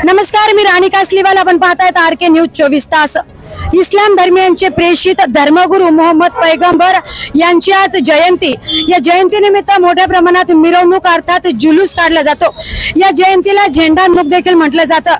नमस्कार, मी राणी कासलीवाल. आपण पाहतायत RK news 24 तास. इस्लाम धर्मियांचे प्रेषित धर्मगुरू मोहम्मद पैगंबर यांची आज जयंती. या जयंतीनिमित्त मोठ्या प्रमाणात मिरवणूक अर्थात जुलूस काढला जातो. या जयंतीला झेंडामुख देखील म्हटलं जातं.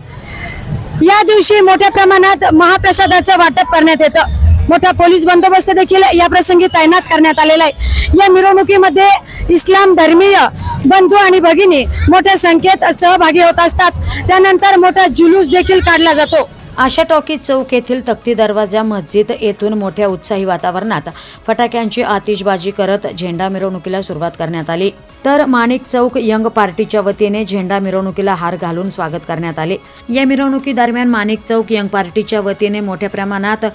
या दिवशी मोठ्या प्रमाणात महाप्रसादाचं वाटप करण्यात येतं. मोठा पोलीस बंदोबस्त देखील या प्रसंगी तैनात करण्यात आलेला आहे. या मिरवणुकीमध्ये इस्लाम धर्मीय बंधू आणि भगिनी मोठ्या संख्येत सहभागी होत असतात. त्यानंतर मोठा जुलूस देखील काढला जातो. आशा टॉकीज चौक येथील तख्ती दरवाजा मस्जिद येथून मोठ्या उत्साही वातावरणात फटाक्यांची आतिषबाजी करत झेंडा मिरवणुकीला सुरुवात करण्यात आली. तर माणिक चौक यंग पार्टीच्या वतीने झेंडा मिरवणुकीला हार घालून स्वागत करण्यात आले. या मिरवणुकी दरम्यान माणिक चौक यंग पार्टीच्या वतीने मोठ्या प्रमाणात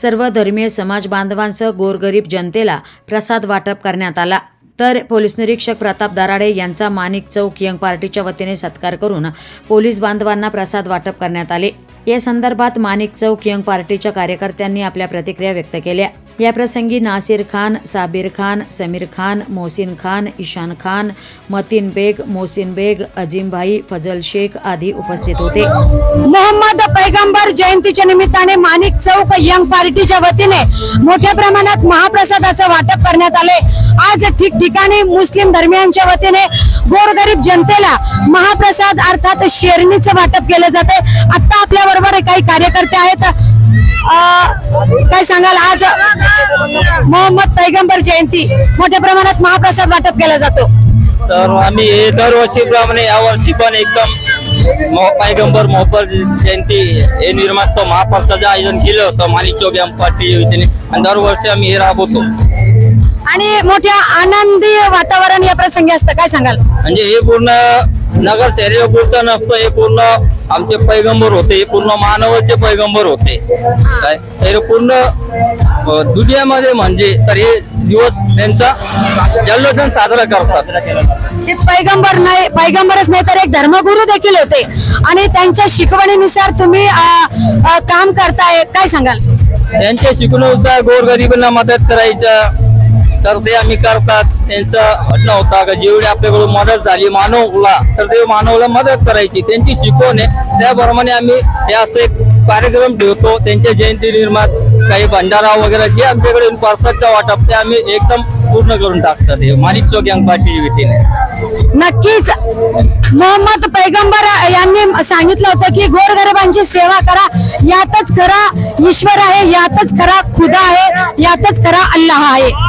सर्व धर्मीय समाज बांधवांसह गोरगरीब जनतेला प्रसाद वाटप करण्यात आला. तर पोलीस निरीक्षक प्रताप दराडे यांचा माणिक चौक यंग पार्टीच्या वतीने सत्कार करून पोलीस बांधवांना प्रसाद वाटप करण्यात आले. या संदर्भात माणिक चौक यंग पार्टीच्या कार्यकर्त्यांनी आपल्या प्रतिक्रिया व्यक्त केल्या. या प्रसंगी नासिर खान, साबिर खान, समीर खान, मोहसिन खान, ईशान खान, मतीन बेग, मोहसिन बेग, अजीम भाई, फजल शेख आदी उपस्थित होते. मोहम्मद पैगंबर जयंतीच्या निमित्ताने माणिक चौक यंग पार्टीच्या वतीने मोठ्या प्रमाणात महाप्रसादाचं वाटप करण्यात आले. आज ठिकठिकाणी मुस्लिम धर्मियांच्या वतीने गोरगरीब जनतेला महाप्रसाद अर्थात शेरणीचं वाटप केलं जाते. आता आपल्या बरोबर काही कार्यकर्ते आहेत. काय सांगाल, आज मोहम्मद पैगंबर जयंती मोठ्या प्रमाणात महाप्रसाद वाटप केला जातो. तर आम्ही दरवर्षीप्रमाणे यावर्षी पण एकदम पैगंबर मोहम्मद जयंती हे निर्माण महाप्रसादाचं आयोजन केलं होतं माणिक चौक यंग पार्टी वतीने आणि दरवर्षी आम्ही हे राबवतो आणि मोठ्या आनंदी वातावरण या प्रसंगी असतं. काय सांगाल, म्हणजे हे पूर्ण नगर शहरापुरतं नसतं, हे पूर्ण आमचे पैगंबर होते, हे पूर्ण मानवाचे पैगंबर होते. काय हे पूर्ण दुनियामध्ये म्हणजे तर हे दिवस त्यांचा जल्लोषाने साजरा करतात. ते पैगंबरच नाही तर एक धर्मगुरू देखील होते आणि त्यांच्या शिकवणीनुसार तुम्ही काम करताय. काय सांगाल, त्यांच्या शिकवणीनुसार गोरगरिबांना मदत करायचं तर ते आम्ही करतात. त्यांचं म्हणणं होता का जेवढी आपल्याकडून मदत झाली मानवला तर ते मानवला मदत करायची, त्यांची शिकवण आहे. त्याप्रमाणे आम्ही हे असे कार्यक्रम ठेवतो. त्यांच्या जयंती निर्मात काही भंडारा वगैरे जे आमच्याकडे प्रसादचा वाटप ते आम्ही एकदम पूर्ण करून टाकतात. हे माणिक चौक यंग पार्टीच्या वतीने. नक्कीच मोहम्मद पैगंबर यांनी सांगितलं होतं की गोरगरिबांची सेवा करा, यातच खरा ईश्वर आहे, यातच खरा खुदा आहे, यातच खरा अल्लाह आहे.